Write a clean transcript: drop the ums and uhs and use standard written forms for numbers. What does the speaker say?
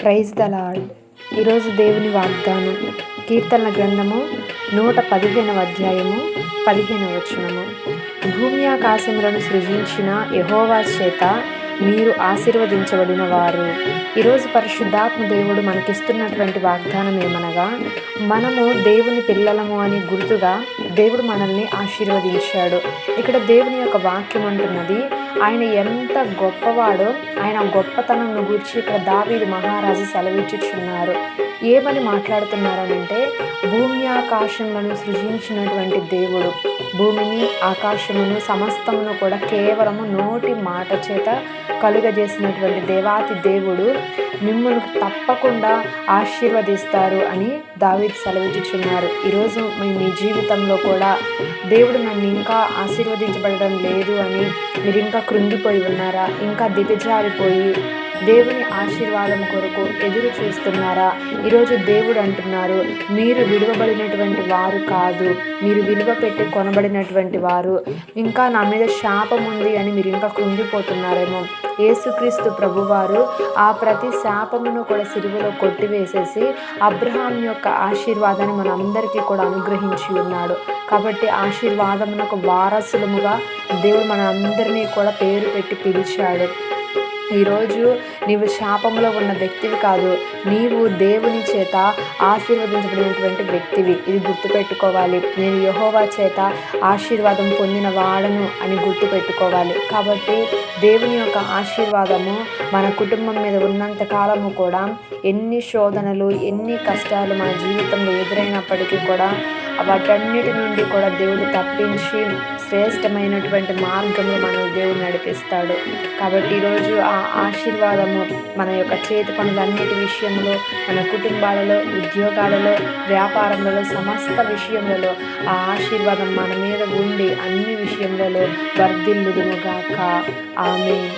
Praise the lord. ఈరోజు దేవుని వాగ్దానం కీర్తనల గ్రంథము 115వ అధ్యాయము 15వ వచనము. భూమి ఆకాశములను సృజించిన యెహోవా చేత మీరు ఆశీర్వదించబడిన వారు. ఈరోజు పరిశుద్ధాత్మ దేవుడు మనకిస్తున్నటువంటి వాగ్దానం ఏమనగా, మనము దేవుని పిల్లలము అని గుర్తుగా దేవుడు మనల్ని ఆశీర్వదించాడు. ఇక్కడ దేవుని యొక్క వాక్యం అంటున్నది, ఆయన ఎంత గొప్పవాడో ఆయన గొప్పతనం గురించి ఇక్కడ దావీదు మహారాజు సెలవిచ్చుచున్నారు. ఏమని మాట్లాడుతున్నారనంటే, భూమి ఆకాశములను సృజించినటువంటి దేవుడు, భూమిని ఆకాశమును సమస్తమును కూడా కేవలము నోటి మాట చేత కలుగజేసినటువంటి దేవాతి దేవుడు మిమ్మల్ని తప్పకుండా ఆశీర్వదిస్తారు అని దావీదు సెలవిచ్చుచున్నారు. ఈరోజు మీ జీవితంలో కూడా దేవుడు నన్ను ఇంకా ఆశీర్వదించబడడం లేదు అని మీరు ఇంకా కృంగిపోయి ఉన్నారా? ఇంకా దిగజారిపోయి దేవుని ఆశీర్వాదం కొరకు ఎదురు చూస్తున్నారా? ఈరోజు దేవుడు అంటున్నారు, మీరు విలువబడినటువంటి వారు కాదు, మీరు విలువ పెట్టి కొనబడినటువంటి వారు. ఇంకా నా మీద శాపం ఉంది అని మీరు ఇంకా కృంగిపోతున్నారేమో. యేసుక్రీస్తు ప్రభువారు ఆ ప్రతి శాపమును కూడా సిలువలో కొట్టివేసేసి అబ్రహాం యొక్క ఆశీర్వాదాన్ని మనందరికీ కూడా అనుగ్రహించి ఉన్నాడు. కాబట్టి ఆశీర్వాదమునకు వారసులముగా దేవుడు మన అందరినీ కూడా పేరు పెట్టి పిలిచాడు. ఈరోజు నీవు శాపంలో ఉన్న వ్యక్తివి కాదు, నీవు దేవుని చేత ఆశీర్వదించబడినటువంటి వ్యక్తివి. ఇది గుర్తుపెట్టుకోవాలి. నేను యెహోవా చేత ఆశీర్వాదం పొందిన వాడను అని గుర్తుపెట్టుకోవాలి. కాబట్టి దేవుని యొక్క ఆశీర్వాదము మన కుటుంబం మీద ఉన్నంత కాలము కూడా ఎన్ని శోధనలు, ఎన్ని కష్టాలు మన జీవితంలో ఎదురైనప్పటికీ కూడా వాటన్నిటి నుండి కూడా దేవుడు తప్పించి శ్రేష్టమైనటువంటి మార్గంలో మనం దేవుడు నడిపిస్తాడు. కాబట్టి ఈరోజు ఆ ఆశీర్వాదము మన యొక్క చేతి పనులన్నిటి విషయంలో, మన కుటుంబాలలో, ఉద్యోగాలలో, వ్యాపారంలో, సమస్త విషయములలో ఆ ఆశీర్వాదం మన మీద ఉండి అన్ని విషయములలో వర్ధిల్లుదుముగాక. ఆమేన్.